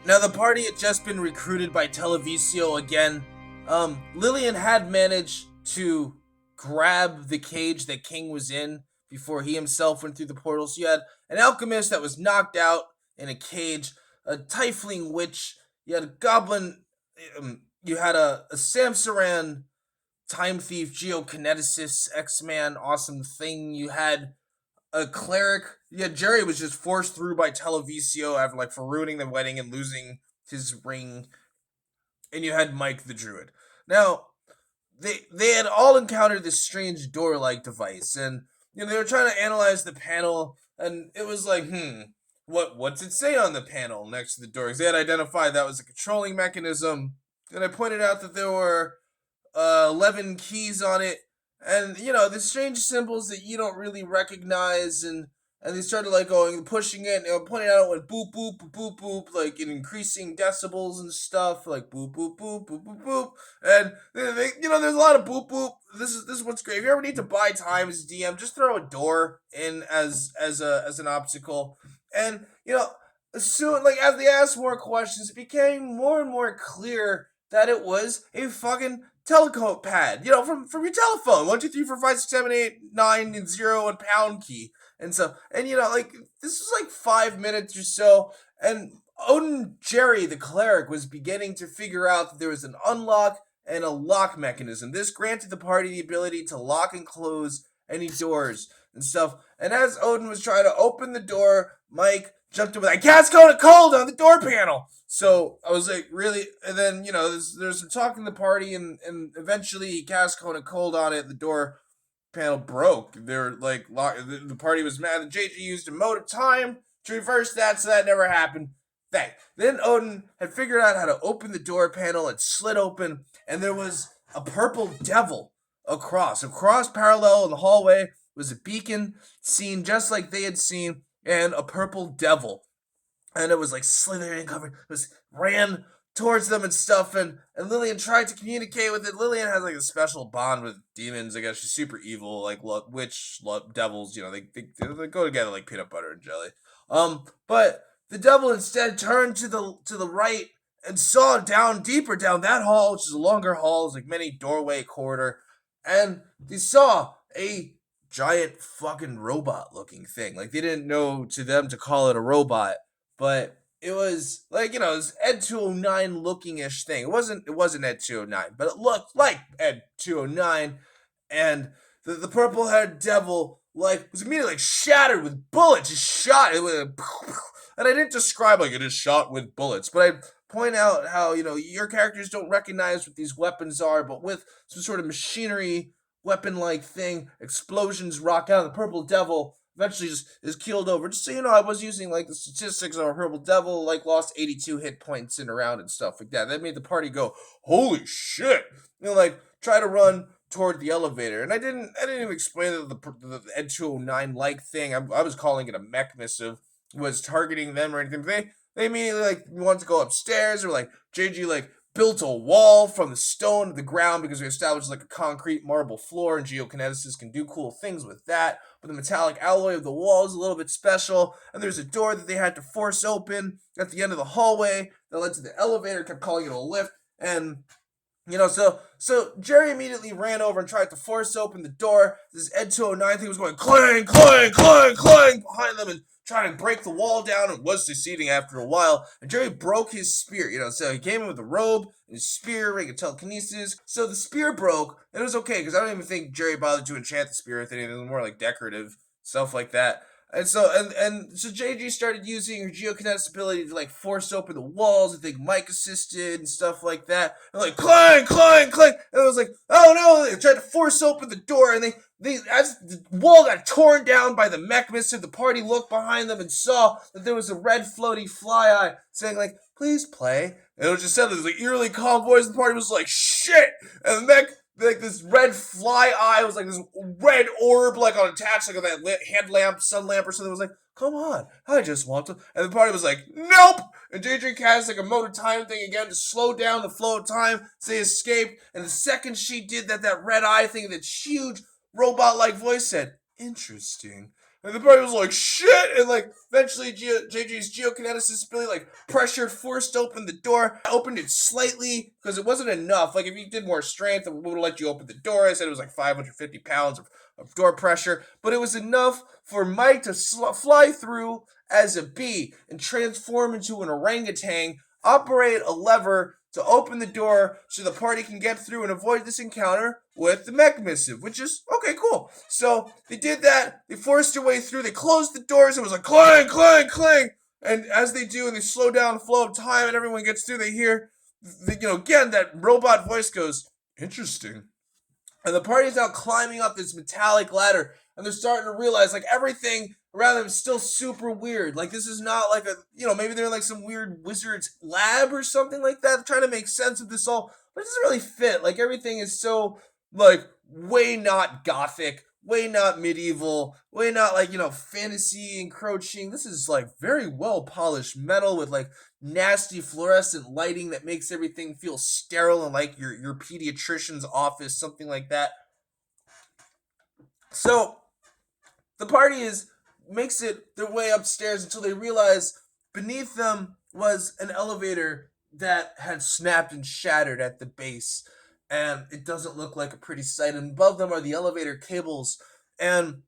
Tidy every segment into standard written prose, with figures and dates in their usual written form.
Now, the party had just been recruited by Televisio again. Lillian had managed to grab the cage that King was in before he himself went through the portal. So you had an alchemist that was knocked out in a cage, a tiefling witch, you had a goblin, you had a Samsaran time thief, geokineticist, X-Man, awesome thing. You had a cleric. Yeah, Jerry was just forced through by Televisio after for ruining the wedding and losing his ring. And you had Mike the druid. Now they had all encountered this strange door-like device, and they were trying to analyze the panel, and it was like, what's it say on the panel next to the door? Because they had identified that was a controlling mechanism, and I pointed out that there were 11 keys on it, and the strange symbols that you don't really recognize, and they started going pushing it, and pointing out it went boop boop boop boop boop, like in increasing decibels and stuff, like boop boop boop boop boop boop, and there's a lot of boop boop. This is what's great. If you ever need to buy time as DM, just throw a door in as an obstacle, and soon, as they asked more questions, it became more and more clear that it was a fucking telecode pad, from your telephone. 1 2 3 4 5 6 7 8 9 and 0 and pound key. And so, and this was 5 minutes or so, and Odin Jerry, the cleric, was beginning to figure out that there was an unlock and a lock mechanism. This granted the party the ability to lock and close any doors and stuff. And as Odin was trying to open the door, Mike jumped in with, "I cast cone of cold on the door panel." So I was like, really? And then, there's some talk in the party, and eventually he cast cone of cold on it. The door panel broke. They're the party was mad that JG used a mode of time to reverse that, so that never happened. Then Odin had figured out how to open the door panel. It slid open, and there was a purple devil across parallel in the hallway was a beacon seen just like they had seen, and a purple devil, and it was slithering covered. It was ran towards them and stuff, and Lillian tried to communicate with it. Lillian has a special bond with demons. I guess she's super evil, devils. They go together like peanut butter and jelly. But the devil instead turned to the right and saw deeper down that hall, which is a longer hall, it's many doorway corridor, and they saw a giant fucking robot looking thing. They didn't know to them to call it a robot, but it was it was Ed 209 looking ish thing. It wasn't Ed 209, but it looked like Ed 209, and the purple haired devil was immediately shattered with bullets. Just shot it with and I didn't describe it is shot with bullets, but I point out how your characters don't recognize what these weapons are, but with some sort of machinery weapon like thing, explosions rock out. The purple devil eventually just is keeled over. Just so you know, I was using the statistics on a purple devil, lost 82 hit points in a round and stuff like that. That made the party go, "Holy shit!" Try to run toward the elevator, and I didn't even explain that the Ed 209 thing. I was calling it a mech missive, was targeting them or anything. They immediately wanted to go upstairs, or JG built a wall from the stone to the ground because we established a concrete marble floor, and geokineticists can do cool things with that. But the metallic alloy of the wall is a little bit special, and there's a door that they had to force open at the end of the hallway that led to the elevator. Kept calling it a lift, and so Jerry immediately ran over and tried to force open the door. This Ed 209 thing was going clang, clang, clang, clang behind them, and trying to break the wall down, and was succeeding after a while. And Jerry broke his spear, so he came in with a robe and his spear, making telekinesis. So the spear broke, and it was okay, because I don't even think Jerry bothered to enchant the spear with anything. It was more decorative stuff like that. And so so JG started using her geokinetic ability to force open the walls. I think Mike assisted and stuff like that. And clang, clang, clang. And it was oh no! They tried to force open the door, and as the wall got torn down by the mech missive, the party looked behind them and saw that there was a red floaty fly eye saying "Please play." And it was just said this eerily calm voice. The party was "Shit!" And the mech. This red fly eye was this red orb on attached on that headlamp, sun lamp or something. It was "Come on, I just want to." And the party was "Nope!" And JJ cast a mode of time thing again to slow down the flow of time. So they escaped. And the second she did that red eye thing, that huge robot-like voice said, "Interesting." And the party was like, shit! And like, eventually JJ's geokineticist Billy like pressured, forced open the door, opened it slightly, because it wasn't enough. Like, if you did more strength, it would have let you open the door. I said it was like 550 pounds of door pressure, but it was enough for Mike to fly through as a bee and transform into an orangutan, operate a lever to open the door so the party can get through and avoid this encounter with the mech missive, which is okay, cool. So they did that, they forced their way through, they closed the doors, it was like clang, clang, clang. And as they do, and they slow down the flow of time, and everyone gets through, they hear, again, that robot voice goes, interesting. And the party's now climbing up this metallic ladder, and they're starting to realize like everything around them is still super weird. Like, this is not like maybe they're in like some weird wizard's lab or something like that, trying to make sense of this all, but it doesn't really fit. Like, everything is so like way not gothic, way not medieval, way not like, fantasy encroaching. This is like very well polished metal with like nasty fluorescent lighting that makes everything feel sterile and like your pediatrician's office, something like that. So the party makes it their way upstairs until they realize beneath them was an elevator that had snapped and shattered at the base, and it doesn't look like a pretty sight. And above them are the elevator cables, and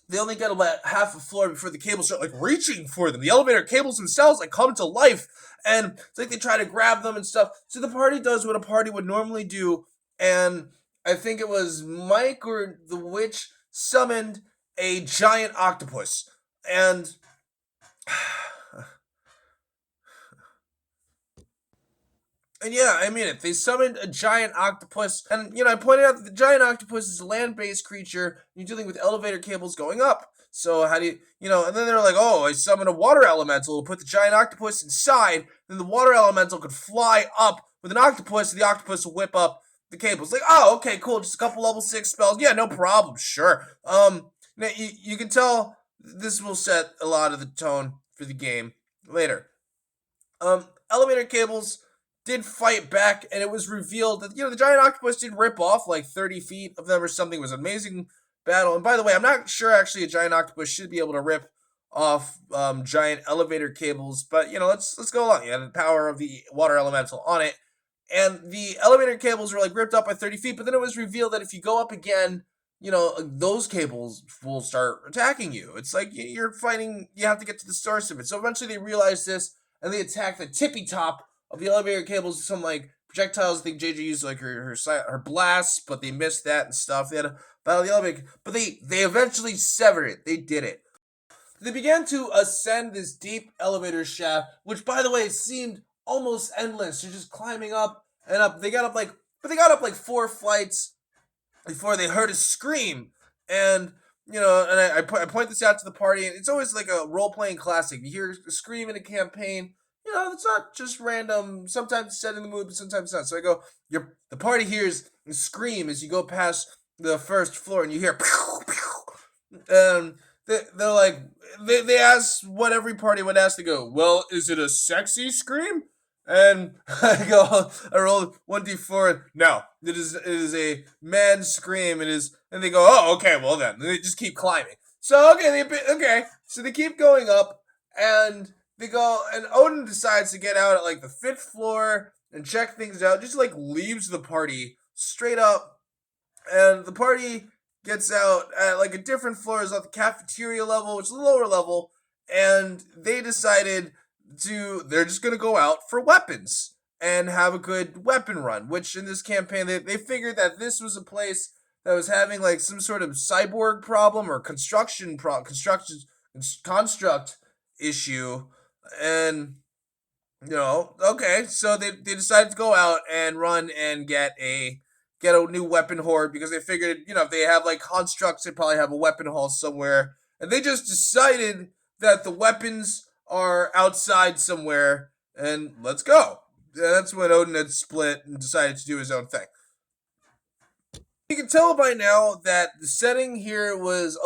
they only get about half a floor before the cables start like reaching for them. The elevator cables themselves like come to life, and it's like they try to grab them and stuff. So the party does what a party would normally do, and I think it was Mike or the witch summoned a giant octopus, and And yeah, I mean it. They summoned a giant octopus, and I pointed out that the giant octopus is a land-based creature. You're dealing with elevator cables going up. So how do And then they're like, "Oh, I summoned a water elemental to put the giant octopus inside. Then the water elemental could fly up with an octopus, and the octopus will whip up the cables." Like, oh, okay, cool. Just a couple level 6 spells. Yeah, no problem. Sure. Now you can tell this will set a lot of the tone for the game later. Elevator cables did fight back, and it was revealed that the giant octopus did rip off like 30 feet of them or something. It was an amazing battle. And by the way, I'm not sure actually a giant octopus should be able to rip off giant elevator cables, but let's go along. You had the power of the water elemental on it, and the elevator cables were like ripped up by 30 feet. But then it was revealed that if you go up again, those cables will start attacking you. It's like you're fighting. You have to get to the source of it. So eventually they realized this, and they attacked the tippy top of the elevator cables. Some like projectiles. I think JJ used like her blasts, but they missed that and stuff. They had a battle of the elevator, but they eventually severed it. They did it. They began to ascend this deep elevator shaft, which, by the way, seemed almost endless. You're just climbing up and up. They got up like 4 flights before they heard a scream. And I point this out to the party, and it's always like a role playing classic. You hear a scream in a campaign. It's not just random. Sometimes it's set in the mood, but sometimes not. So I go, the party hears a scream as you go past the first floor, and you hear pew, pew. And they're like, they ask what every party would ask. They go, well, is it a sexy scream? And I roll 1d4, and no, it is a man scream. It is, and they go, oh, okay, well then. And they just keep climbing. So so they keep going up, and they go, and Odin decides to get out at like the 5th floor and check things out. Just like leaves the party straight up, and the party gets out at like a different floor, is at the cafeteria level, which is the lower level, and they decided they're just gonna go out for weapons and have a good weapon run. Which in this campaign, they figured that this was a place that was having like some sort of cyborg problem or construct issue, and okay, so they decided to go out and run and get a new weapon horde, because they figured, if they have like constructs, they probably have a weapon hall somewhere, and they just decided that the weapons are outside somewhere, and let's go. That's when Odin had split and decided to do his own thing. You can tell by now that the setting here was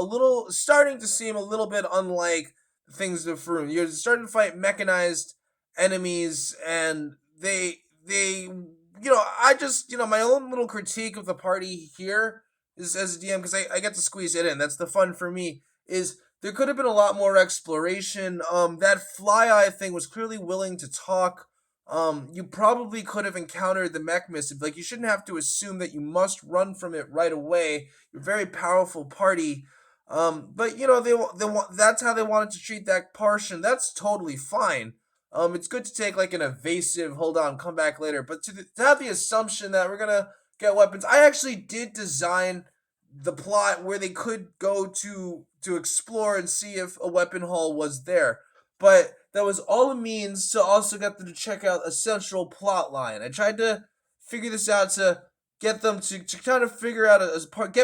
starting to seem a little bit unlike things of Faerun. You're starting to fight mechanized enemies, and I just, my own little critique of the party here is, as a DM, because I get to squeeze it in. That's the fun for me, is there could have been a lot more exploration. That fly eye thing was clearly willing to talk. You probably could have encountered the mech missive. Like, you shouldn't have to assume that you must run from it right away. You're a very powerful party. But you know that's how they wanted to treat that portion. That's totally fine. It's good to take like an evasive, hold on, come back later. But to have the assumption that we're gonna get weapons, I actually did design the plot where they could go to explore and see if a weapon hall was there. But that was all a means to also get them to check out a central plot line. I tried to figure this out to get them to kind of figure out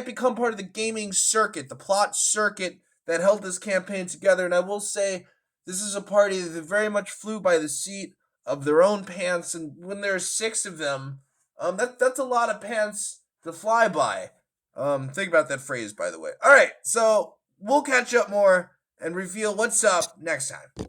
become part of the gaming circuit, the plot circuit that held this campaign together. And I will say, this is a party that very much flew by the seat of their own pants. And when there's 6 of them, that's a lot of pants to fly by. Think about that phrase, by the way. All right, so we'll catch up more and reveal what's up next time.